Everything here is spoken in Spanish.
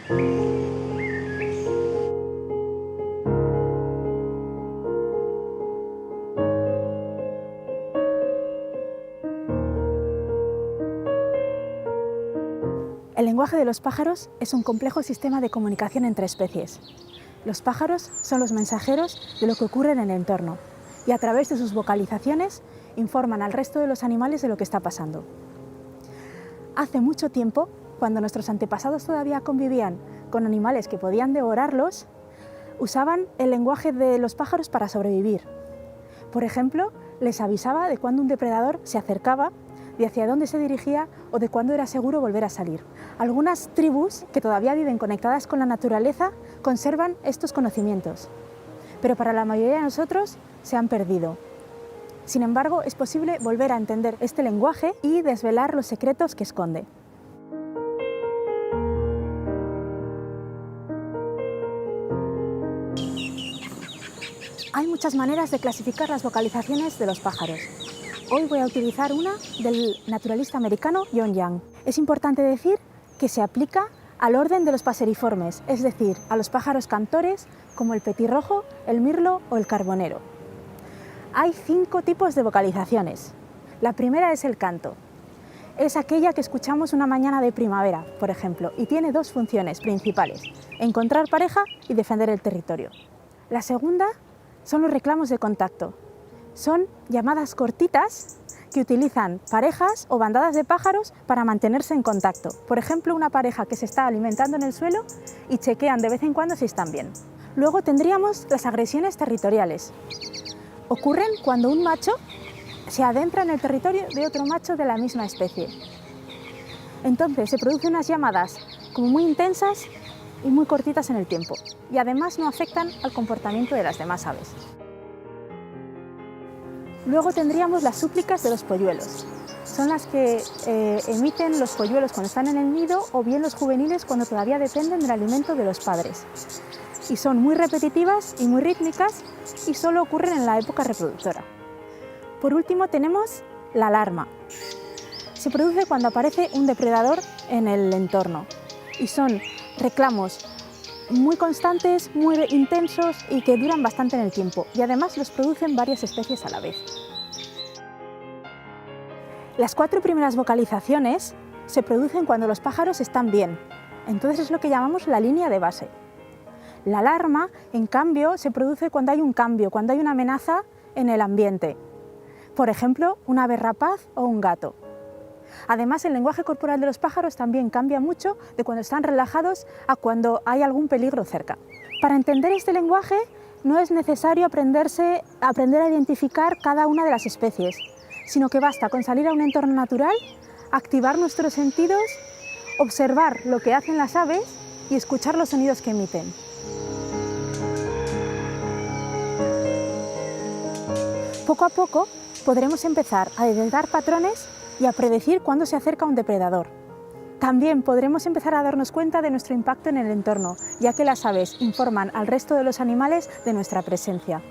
El lenguaje de los pájaros es un complejo sistema de comunicación entre especies. Los pájaros son los mensajeros de lo que ocurre en el entorno y a través de sus vocalizaciones informan al resto de los animales de lo que está pasando. Hace mucho tiempo, cuando nuestros antepasados todavía convivían con animales que podían devorarlos, usaban el lenguaje de los pájaros para sobrevivir. Por ejemplo, les avisaba de cuando un depredador se acercaba, de hacia dónde se dirigía o de cuándo era seguro volver a salir. Algunas tribus que todavía viven conectadas con la naturaleza conservan estos conocimientos, pero para la mayoría de nosotros se han perdido. Sin embargo, es posible volver a entender este lenguaje y desvelar los secretos que esconde. Hay muchas maneras de clasificar las vocalizaciones de los pájaros. Hoy voy a utilizar una del naturalista americano John Young. Es importante decir que se aplica al orden de los paseriformes, es decir, a los pájaros cantores como el petirrojo, el mirlo o el carbonero. Hay 5 tipos de vocalizaciones. La primera es el canto. Es aquella que escuchamos una mañana de primavera, por ejemplo, y tiene 2 funciones principales: encontrar pareja y defender el territorio. La segunda son los reclamos de contacto. Son llamadas cortitas que utilizan parejas o bandadas de pájaros para mantenerse en contacto. Por ejemplo, una pareja que se está alimentando en el suelo y chequean de vez en cuando si están bien. Luego tendríamos las agresiones territoriales. Ocurren cuando un macho se adentra en el territorio de otro macho de la misma especie. Entonces se producen unas llamadas como muy intensas y muy cortitas en el tiempo, y además no afectan al comportamiento de las demás aves. Luego tendríamos las súplicas de los polluelos. Son las que emiten los polluelos cuando están en el nido o bien los juveniles cuando todavía dependen del alimento de los padres. Y son muy repetitivas y muy rítmicas y solo ocurren en la época reproductora. Por último tenemos la alarma. Se produce cuando aparece un depredador en el entorno y son reclamos muy constantes, muy intensos y que duran bastante en el tiempo, y además los producen varias especies a la vez. Las 4 primeras vocalizaciones se producen cuando los pájaros están bien, entonces es lo que llamamos la línea de base. La alarma, en cambio, se produce cuando hay un cambio, cuando hay una amenaza en el ambiente, por ejemplo, un ave rapaz o un gato. Además, el lenguaje corporal de los pájaros también cambia mucho de cuando están relajados a cuando hay algún peligro cerca. Para entender este lenguaje no es necesario aprender a identificar cada una de las especies, sino que basta con salir a un entorno natural, activar nuestros sentidos, observar lo que hacen las aves y escuchar los sonidos que emiten. Poco a poco podremos empezar a detectar patrones y a predecir cuándo se acerca un depredador. También podremos empezar a darnos cuenta de nuestro impacto en el entorno, ya que las aves informan al resto de los animales de nuestra presencia.